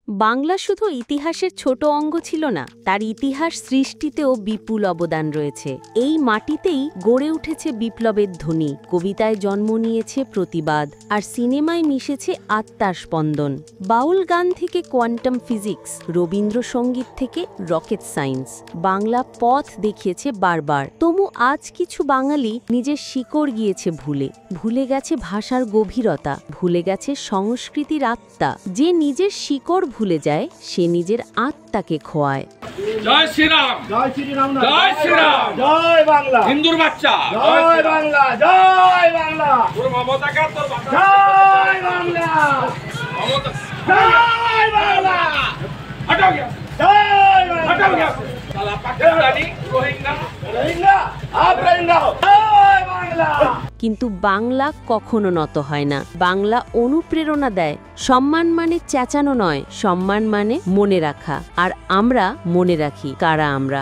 বাংলা শুধু ইতিহাসের ছোট অঙ্গ ছিল না, তার ইতিহাস সৃষ্টিতেও বিপুল অবদান রয়েছে। এই মাটিতেই গড়ে উঠেছে বিপ্লবের ধ্বনি, কবিতায় জন্ম নিয়েছে প্রতিবাদ, আর সিনেমায় মিশেছে আত্মার স্পন্দন। বাউল গান থেকে কোয়ান্টাম ফিজিক্স, রবীন্দ্রসঙ্গীত থেকে রকেট সায়েন্স, বাংলা পথ দেখিয়েছে বারবার। তবু আজ কিছু বাঙালি নিজের শিকড় গিয়েছে ভুলে গেছে ভাষার গভীরতা, ভুলে গেছে সংস্কৃতির আত্মা। যে নিজের শিকড় ভুলে যায়, সে নিজের আত্মাকে খোয়ায়। জয় শ্রীরাম, জয় শ্রীরাম, জয় শ্রীরাম, জয় বাংলা, হিন্দুর বাচ্চা, জয় বাংলা, জয় বাংলা, তোর মমতাকে তোর বাচ্চা, জয় বাংলা, মমতা, জয় বাংলা, হটাও গিয়া, জয় বাংলা, হটাও গিয়া, সালা পাকিস্তানি রোহিঙ্গা, রোহিঙ্গা, আপ রোহিঙ্গা, জয় বাংলা। কিন্তু বাংলা কখনো নত হয় না। বাংলা অনুপ্রেরণা দেয়। সম্মান মানে চেঁচানো নয়, সম্মান মানে মনে রাখা। আর আমরা মনে রাখি কারা আমরা।